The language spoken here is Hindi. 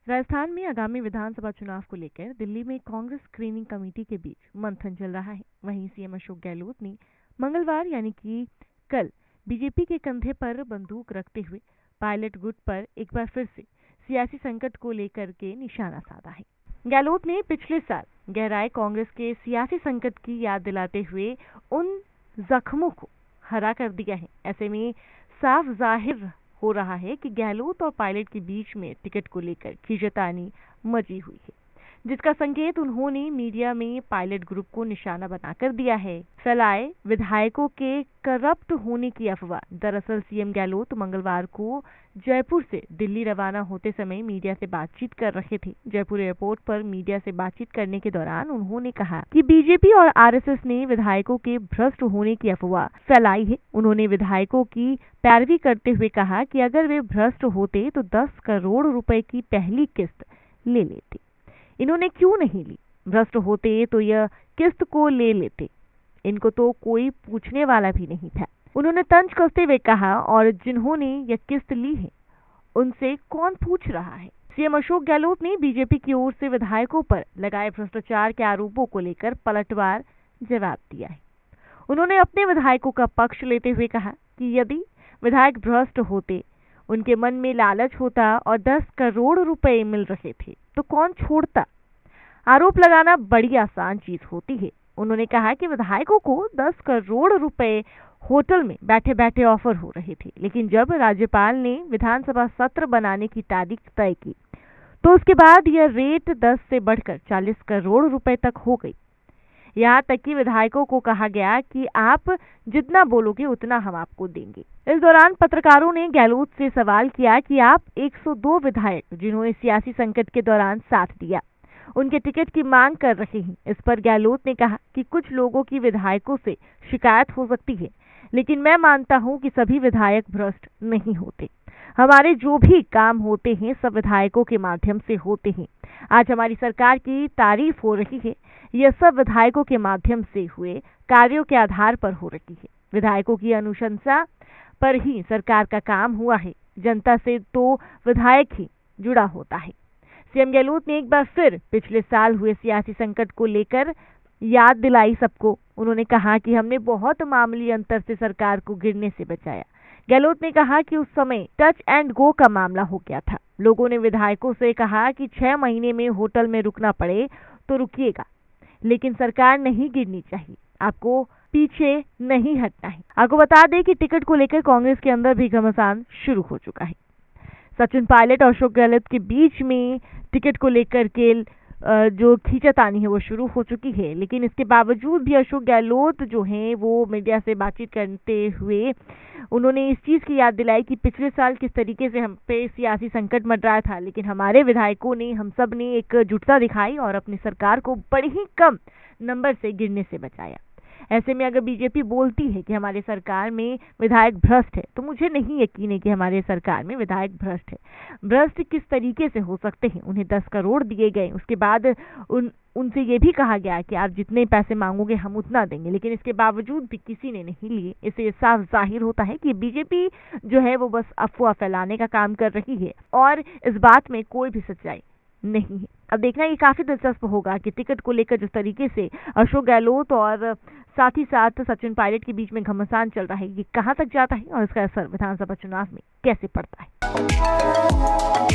राजस्थान में आगामी विधानसभा चुनाव को लेकर दिल्ली में कांग्रेस स्क्रीनिंग कमेटी के बीच मंथन चल रहा है। वहीं सीएम अशोक गहलोत ने मंगलवार यानी कि कल बीजेपी के कंधे पर बंदूक रखते हुए पायलट गुट पर एक बार फिर से सियासी संकट को लेकर के निशाना साधा है। गहलोत ने पिछले साल गहराए कांग्रेस के सियासी संकट की याद दिलाते हुए उन जख्मों को हरा कर दिया है। ऐसे में साफ जाहिर हो रहा है कि गहलोत और पायलट के बीच में टिकट को लेकर खींचतानी मची हुई है, जिसका संकेत उन्होंने मीडिया में पायलट ग्रुप को निशाना बनाकर दिया है। फैलाए विधायकों के करप्ट होने की अफवाह। दरअसल सीएम गहलोत मंगलवार को जयपुर से दिल्ली रवाना होते समय मीडिया से बातचीत कर रहे थे। जयपुर एयरपोर्ट पर मीडिया से बातचीत करने के दौरान उन्होंने कहा कि बीजेपी और आरएसएस ने विधायकों के भ्रष्ट होने की अफवाह फैलाई है। उन्होंने विधायकों की पैरवी करते हुए कहा कि अगर वे भ्रष्ट होते तो 10 करोड़ रुपए की पहली किस्त ले लेते। इन्होंने क्यों नहीं ली? भ्रष्ट होते तो यह किस्त को ले लेते, इनको तो कोई पूछने वाला भी नहीं था। उन्होंने तंज कसते हुए कहा, और जिन्होंने यह किस्त ली है उनसे कौन पूछ रहा है? सीएम अशोक गहलोत ने बीजेपी की ओर से विधायकों पर लगाए भ्रष्टाचार के आरोपों को लेकर पलटवार जवाब दिया है। उन्होंने अपने विधायकों का पक्ष लेते हुए कहा कि यदि विधायक भ्रष्ट होते, उनके मन में लालच होता और 10 करोड़ रुपए मिल रहे थे तो कौन छोड़ता? आरोप लगाना बड़ी आसान चीज होती है। उन्होंने कहा कि विधायकों को 10 करोड़ रुपए होटल में बैठे बैठे ऑफर हो रहे थे, लेकिन जब राज्यपाल ने विधानसभा सत्र बनाने की तारीख तय की तो उसके बाद यह रेट 10 से बढ़कर 40 करोड़ रुपए तक हो गई। यहाँ तक कि विधायकों को कहा गया कि आप जितना बोलोगे उतना हम आपको देंगे। इस दौरान पत्रकारों ने गहलोत से सवाल किया कि आप 102 विधायक जिन्होंने सियासी संकट के दौरान साथ दिया, उनके टिकट की मांग कर रहे हैं। इस पर गहलोत ने कहा कि कुछ लोगों की विधायकों से शिकायत हो सकती है, लेकिन मैं मानता हूं कि सभी विधायक भ्रष्ट नहीं होते। हमारे जो भी काम होते हैं सब विधायकों के माध्यम से होते हैं। आज हमारी सरकार की तारीफ हो रही है, यह सब विधायकों के माध्यम से हुए कार्यों के आधार पर हो रही है। विधायकों की अनुशंसा पर ही सरकार का काम हुआ है। जनता से तो विधायक ही जुड़ा होता है। सीएम गहलोत ने एक बार फिर पिछले साल हुए सियासी संकट को लेकर याद दिलाई सबको। उन्होंने कहा कि हमने बहुत मामूली अंतर से सरकार को गिरने से बचाया। गहलोत ने कहा कि उस समय टच एंड गो का मामला हो गया था। लोगों ने विधायकों से कहा कि 6 महीने में होटल में रुकना पड़े तो रुकिएगा, लेकिन सरकार नहीं गिरनी चाहिए, आपको पीछे नहीं हटना है। आपको बता दें कि टिकट को लेकर कांग्रेस के अंदर भी घमासान शुरू हो चुका है। सचिन पायलट और अशोक गहलोत के बीच में टिकट को लेकर के जो खींचातानी है वो शुरू हो चुकी है, लेकिन इसके बावजूद भी अशोक गहलोत जो हैं वो मीडिया से बातचीत करते हुए उन्होंने इस चीज की याद दिलाई कि पिछले साल किस तरीके से हम पे सियासी संकट मंडराया था, लेकिन हमारे विधायकों ने, हम सब ने एकजुटता दिखाई और अपनी सरकार को बड़े ही कम नंबर से गिरने से बचाया। ऐसे में अगर बीजेपी बोलती है कि हमारे सरकार में विधायक भ्रष्ट है, तो मुझे नहीं यकीन है कि हमारे सरकार में विधायक भ्रष्ट है। भ्रष्ट किस तरीके से हो सकते हैं? उन्हें 10 करोड़ दिए गए, उसके बाद उनसे ये भी कहा गया कि आप जितने पैसे मांगोगे हम उतना देंगे, लेकिन इसके बावजूद भी किसी ने नहीं लिए। इससे साफ जाहिर होता है कि बीजेपी जो है वो बस अफवाह फैलाने का काम कर रही है और इस बात में कोई भी सच्चाई नहीं है। अब देखना ये काफी दिलचस्प होगा कि टिकट को लेकर जिस तरीके से अशोक गहलोत और साथ ही साथ सचिन पायलट के बीच में घमासान चल रहा है, ये कहां तक जाता है और इसका असर विधानसभा चुनाव में कैसे पड़ता है।